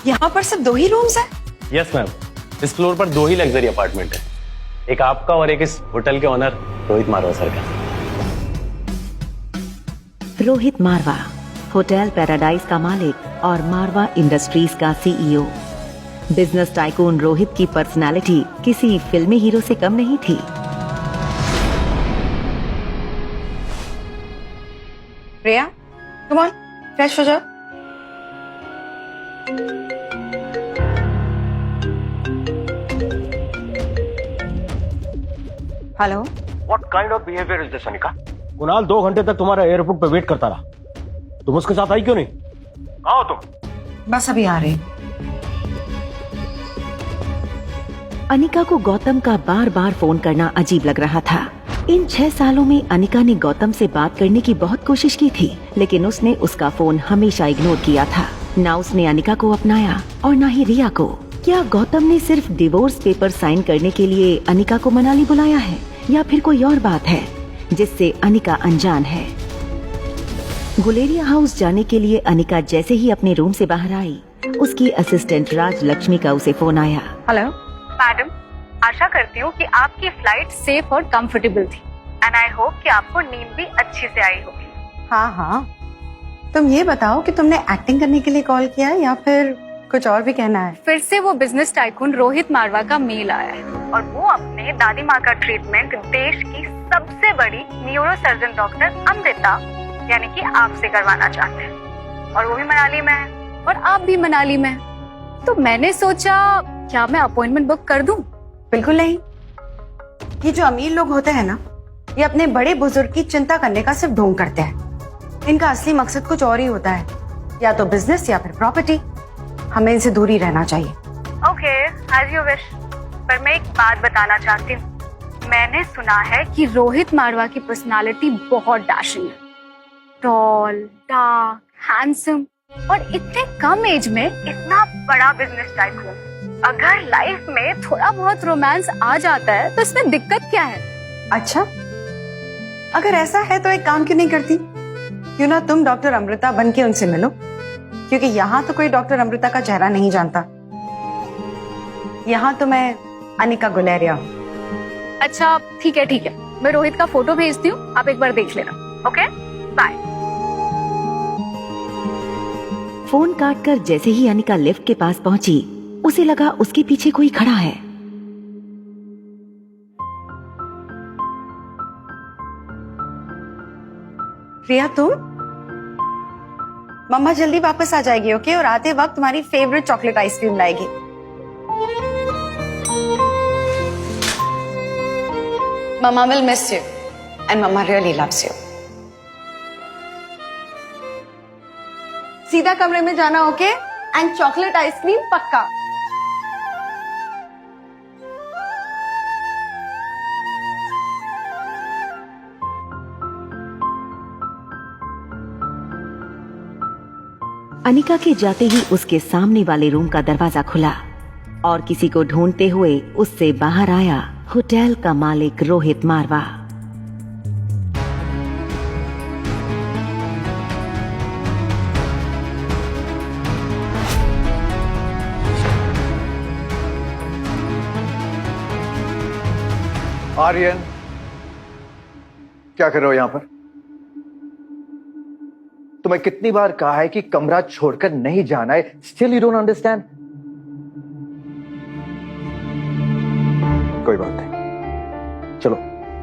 यहाँ पर सिर्फ 2 ही रूम्स हैं? यस मैम, इस फ्लोर पर 2 ही लग्जरी अपार्टमेंट है, एक आपका और एक इस होटल के ओनर रोहित मारवा सर का। रोहित मारवा, होटल पैराडाइज का मालिक और मारवा इंडस्ट्रीज का सीईओ। बिजनेस टाइकून रोहित की पर्सनालिटी किसी फिल्मी हीरो से कम नहीं थी। प्रिया, कम ऑन, फ्रेश हो जाओ। Hello. What kind of behavior is this, Anika? Kunal 2 घंटे तक तुम्हारा एयरपोर्ट पे वेट करता रहा, तुम उसके साथ आई क्यों नहीं? कहाँ हो तुम? बस अभी आ रही। अनिका को गौतम का बार बार फोन करना अजीब लग रहा था। इन 6 सालों में अनिका ने गौतम से बात करने की बहुत कोशिश की थी, लेकिन उसने उसका फोन हमेशा इग्नोर किया था। ना उसने अनिका को अपनाया और ना ही रिया को। क्या गौतम ने सिर्फ डिवोर्स पेपर साइन करने के लिए अनिका को मनाली बुलाया है, या फिर कोई और बात है जिससे अनिका अनजान है? गुलेरिया हाउस जाने के लिए अनिका जैसे ही अपने रूम से बाहर आई, उसकी असिस्टेंट राजलक्ष्मी का उसे फोन आया। हेलो मैडम, आशा करती हूँ कि आपकी फ्लाइट सेफ और कंफर्टेबल थी एंड आई होप कि आपको नींद भी अच्छे से आई होगी। हाँ हाँ, तुम ये बताओ कि तुमने एक्टिंग करने के लिए कॉल किया है या फिर कुछ और भी कहना है? फिर से वो बिजनेस टाइकून रोहित मारवा का मेल आया है और वो अपने दादी माँ का ट्रीटमेंट देश की सबसे बड़ी न्यूरो सर्जन डॉक्टर अमृता यानी कि आपसे करवाना चाहते हैं, और वो भी मनाली में है और आप भी मनाली में हैं। तो मैंने सोचा क्या मैं अपॉइंटमेंट बुक कर दूं? बिल्कुल नहीं। ये जो अमीर लोग होते हैं ना, ये अपने बड़े बुजुर्ग की चिंता करने का सिर्फ ढोंग करते हैं। इनका असली मकसद कुछ और ही होता है, या तो बिजनेस या फिर प्रॉपर्टी। हमें इनसे दूर ही रहना चाहिए। Okay, as you wish. पर मैं एक बात बताना चाहती हूँ, मैंने सुना है कि रोहित मारवा की पर्सनालिटी बहुत डैशिंग है, टॉल, डार्क, हैंडसम और इतने कम एज में इतना बड़ा बिजनेस टाइकून। अगर लाइफ में थोड़ा बहुत रोमांस आ जाता है तो इसमें दिक्कत क्या है? अच्छा, अगर ऐसा है तो एक काम क्यों नहीं करती? क्यों ना तुम डॉक्टर अमृता बन के उनसे मिलो, क्योंकि यहाँ तो कोई डॉक्टर अमृता का चेहरा नहीं जानता। यहाँ तो मैं अनिका गुलेरिया हूँ। अच्छा ठीक है, मैं रोहित का फोटो भेजती हूँ, आप एक बार देख लेना। Okay, bye. फोन काटकर जैसे ही अनिका लिफ्ट के पास पहुंची, उसे लगा उसके पीछे कोई खड़ा है। प्रिया, तुम? मम्मा जल्दी वापस आ जाएगी, ओके? और आते वक्त तुम्हारी फेवरेट चॉकलेट आइसक्रीम लाएगी। Mama will miss you and mama really loves you. सीधा कमरे में जाना, ओके? एंड चॉकलेट आइसक्रीम पक्का। अनिका के जाते ही उसके सामने वाले रूम का दरवाजा खुला और किसी को ढूंढते हुए उससे बाहर आया होटल का मालिक रोहित मारवा। आर्यन, क्या कर रहे हो यहां पर? तुम्हें कितनी बार कहा है कि कमरा छोड़कर नहीं जाना है, स्टिल यू डोंट अंडरस्टैंड? कोई बात नहीं, चलो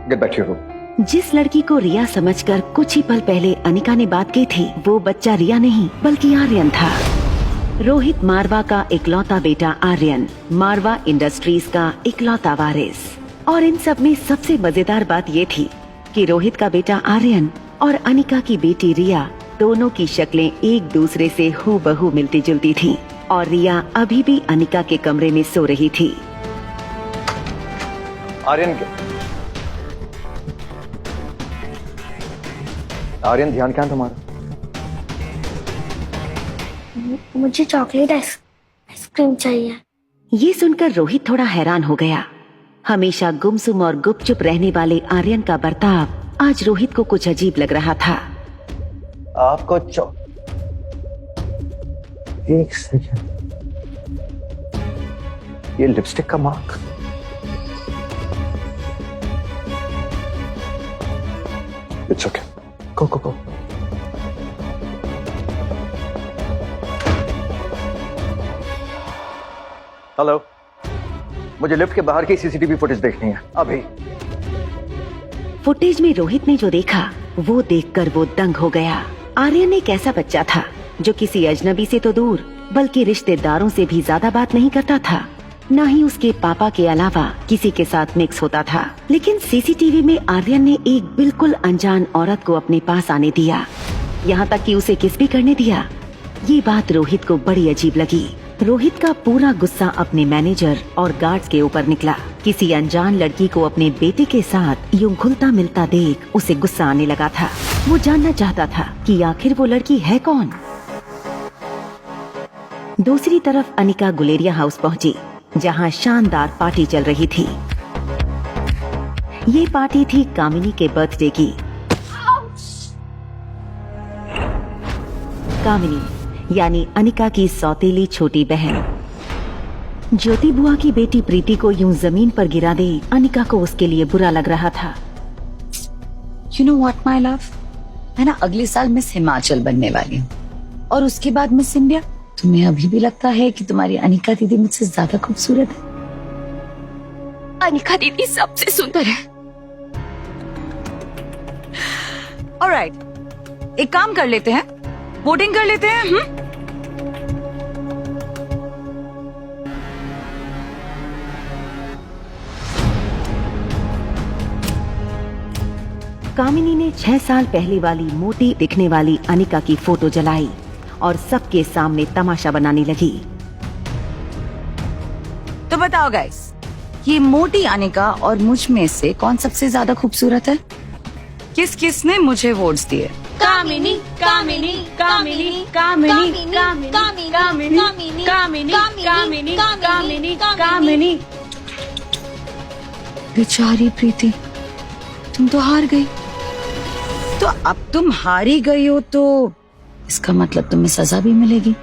get back to your room. जिस लड़की को रिया समझकर कुछ ही पल पहले अनिका ने बात की थी, वो बच्चा रिया नहीं बल्कि आर्यन था। रोहित मारवा का इकलौता बेटा आर्यन, मारवा इंडस्ट्रीज का इकलौता वारिस। और इन सब में सबसे मजेदार बात ये थी कि रोहित का बेटा आर्यन और अनिका की बेटी रिया दोनों की शक्लें एक दूसरे से हूबहू मिलती जुलती थीं और रिया अभी भी अनिका के कमरे में सो रही थी। आर्यन, ध्यान क्या है तुम्हारा? मुझे चॉकलेट आइसक्रीम चाहिए। ये सुनकर रोहित थोड़ा हैरान हो गया। हमेशा गुमसुम और गुपचुप रहने वाले आर्यन का बर्ताव आज रोहित को कुछ अजीब लग रहा था। आपको एक सेकंड, ये लिपस्टिक का mark. It's okay, go go go. Hello, मुझे लिफ्ट के बाहर की सीसीटीवी फुटेज देखनी है अभी। फुटेज में रोहित ने जो देखा वो देखकर वो दंग हो गया। आर्यन एक ऐसा बच्चा था जो किसी अजनबी से तो दूर बल्कि रिश्तेदारों से भी ज्यादा बात नहीं करता था, न ही उसके पापा के अलावा किसी के साथ मिक्स होता था। लेकिन सीसीटीवी में आर्यन ने एक बिल्कुल अनजान औरत को अपने पास आने दिया, यहाँ तक कि उसे किस भी करने दिया। ये बात रोहित को बड़ी अजीब लगी। रोहित का पूरा गुस्सा अपने मैनेजर और गार्ड्स के ऊपर निकला। किसी अनजान लड़की को अपने बेटे के साथ यूं घुलता मिलता देख उसे गुस्सा आने लगा था। वो जानना चाहता था कि आखिर वो लड़की है कौन। दूसरी तरफ अनिका गुलेरिया हाउस पहुंची, जहां शानदार पार्टी चल रही थी। ये पार्टी थी कामिनी के बर्थडे की। कामिनी यानी अनिका की सौतेली छोटी बहन ज्योति बुआ की बेटी प्रीति को यूं जमीन पर गिरा दे अनिका को उसके लिए बुरा लग रहा था। You know what, my love? मैं ना अगले साल मिस हिमाचल बनने वाली हूँ और उसके बाद मिस इंडिया। तुम्हें अभी भी लगता है कि तुम्हारी अनिका दीदी मुझसे ज्यादा खूबसूरत है? अनिका दीदी सबसे सुंदर है। ऑलराइट, एक काम कर लेते हैं, वोटिंग कर लेते हैं। कामिनी ने 6 साल पहले वाली मोटी दिखने वाली अनिका की फोटो जलाई और सबके सामने तमाशा बनाने लगी। तो बताओ गाइस, ये मोटी अनिका और मुझ में से कौन सबसे ज्यादा खूबसूरत है? किस किस ने मुझे वोट्स दिए? कामिनी कामिनी कामिनी कामिनी कामिनी कामिनी कामिनी कामिनी कामिनी कामिनी। बेचारी प्रीति, तुम तो हार गई। तो अब तुम हारी गई हो तो इसका मतलब तुम्हें सजा भी मिलेगी।